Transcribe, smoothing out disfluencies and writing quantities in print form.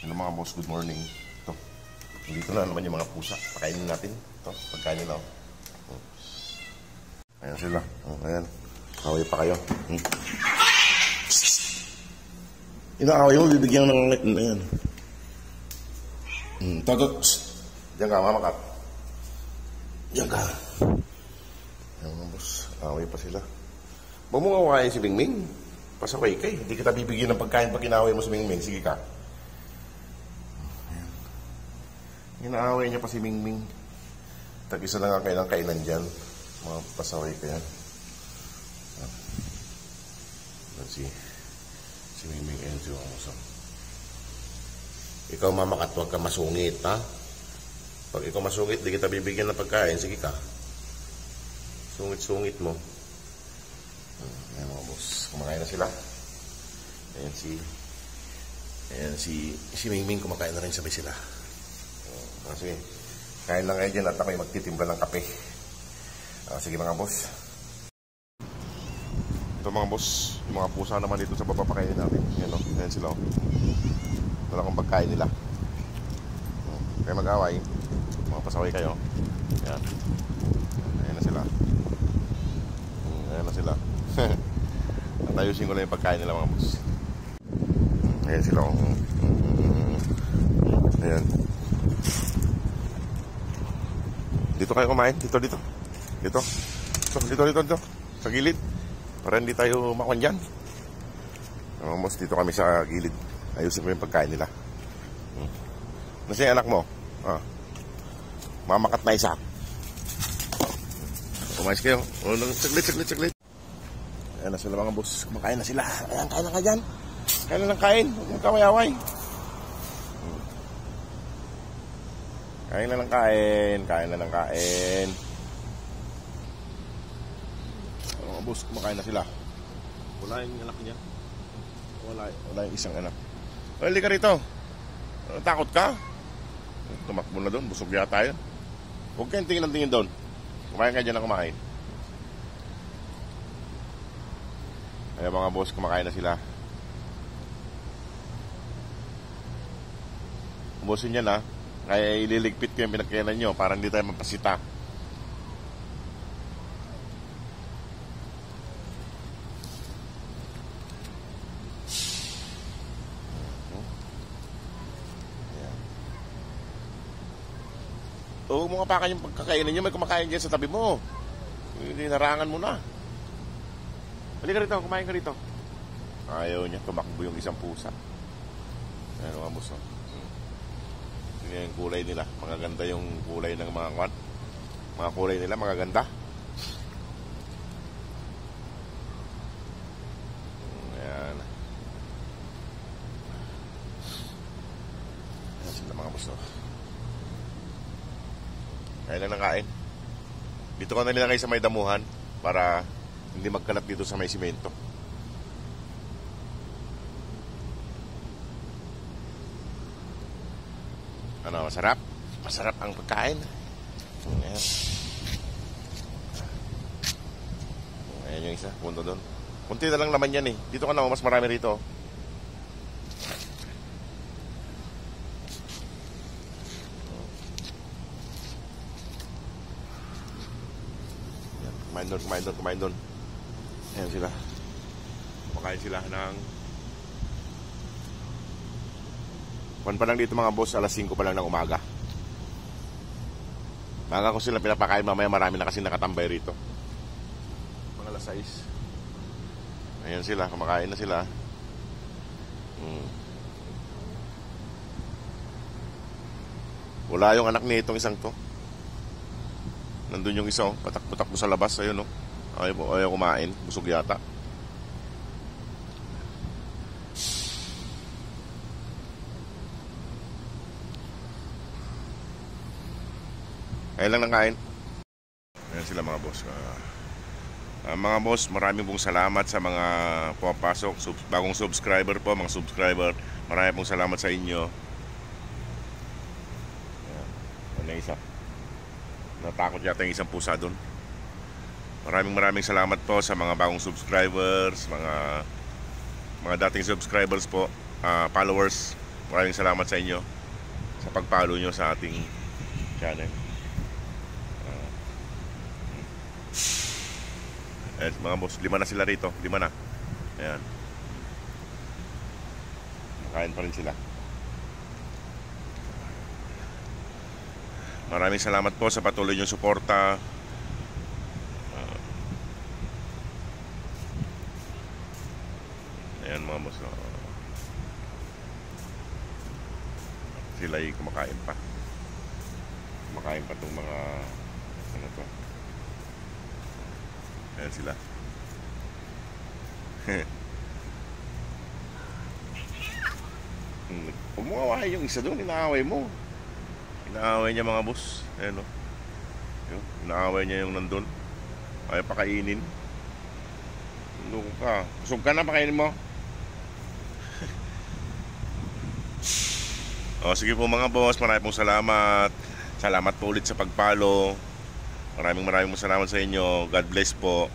Hello mga boss, good morning. Ito, dito na naman yung mga pusa. Pakainin natin. Ito, pagkain nila. Ayan sila. Ayan. Kaway pa kayo. Inaaway mo, bibigyan ng ngit. Ayan. Totot. Diyan ka, mamakat. Diyan ka. Ayan mga boss, away pa sila. Huwag mo ngawain si Mingming. Pasaway ka eh. Hindi kita bibigyan ng pagkain pag inaway mo si Mingming. Sige ka. Inaaway niya pa si Mingming. Tag-isa na nga kayo ng kainan dyan. Mga pasaway ka yan. Si Mingming Enzo ang usap. Ikaw mamakat, huwag ka masungit, ha? Pag ikaw masungit, di kita bibigyan ng pagkain. Sige ka. Sungit-sungit mo. Ayan mga boss. Kumakain na sila. Ayan si Mingming kumakain na rin sabay sila. Sige, kain lang kayo dyan at ako'y magtitimpla ng kape. Sige mga boss. Ito mga boss, yung mga pusa naman dito sa baba pakainin natin. Yan o, yan sila o. Wala kong pagkain nila. Kaya mag-away, mga pasaway kayo. Yan. Ayan na sila. Ayan na sila. At ayusin ko lang yung pagkain nila mga boss. Ayan sila o. Ayan. Dito kayo kumain, dito. Sa gilid. Para hindi tayo makuan dyan. Mas dito kami sa gilid. Ayusin ko yung pagkain nila. Nasa yung anak mo? Mamakat na isa. Kumayos kayo. Saglit. Ayan na sila mga boss. Kumakain na sila. Ayan, kain na ka dyan. Kain na lang kain. Huwag mong kamay-away. Kain na ng kain. Mga boss, kumakain na sila. Wala yung anak niya. Wala yung isang anak. Hindi ka rito. Takot ka? Tumakbo na doon. Busog yata yun. Huwag kayong tingin doon. Kumain ka dyan na kumain. Ayan mga boss, kumakain na sila. Ubusin yan ha. Kaya ililigpit ko yung pinagkainan nyo para hindi tayo mapasita. Huwag mo kapakan yung pagkakainan nyo. May kumakain dyan sa tabi mo. Hindi narangan mo na. Halika rito, kumain ka rito. Ayaw niya, tumakbo yung isang pusa. Ayan mga boss. Yung kulay nila, magaganda yung kulay ng mga kwan. Mga kulay nila, magaganda. Ayan. Ayan sila mga boss. Kain lang ng kain. Dito ko na nilagay sa may damuhan para hindi magkalat dito sa may simento. Ano, masarap? Masarap ang pagkain. Ayan. Ayan yung isa, punto doon. Kunti na lang naman yan eh. Dito ka na, mas marami rito. Ayan. Kumain doon. Ayan sila. Kumakain sila ng Kung pa lang dito mga boss, alas 5 pa lang ng umaga. Maga ko sila pinapakain, mamaya marami na kasi nakatambay rito. Mga alas 6. Ayan sila, kumakain na sila. Wala yung anak ni itong isang to. Nandun yung isa, patak-patak mo sa labas. Ayun, ayaw kumain, busog yata. Kain lang ng kain. Ayan sila mga boss. Mga boss, maraming pong salamat sa mga pumapasok. Bagong subscriber po, mga subscriber. Maraming pong salamat sa inyo. Ayan isa. Natakot yata yung isang pusa doon. Maraming salamat po sa mga bagong subscribers, mga dating subscribers po, followers. Maraming salamat sa inyo sa pag-follow nyo sa ating channel. Mga boss, 5 na sila rito. 5 na. Ayan. Makain pa rin sila. Maraming salamat po sa patuloy niyong suporta. Ayan mga boss. Sila ay kumakain pa. Kumakain pa itong mga ano to. Ayan sila. Huwag mo awahin yung isa doon. Inaaway mo. Inaaway niya mga boss. Ayan o. Inaaway niya yung nandun. Ayaw pakainin. Loko ka. Busog ka na, pakainin mo. O, sige po mga boss. Maraming pong salamat. Salamat po ulit sa pag-follow. Maraming salamat sa inyo. God bless po.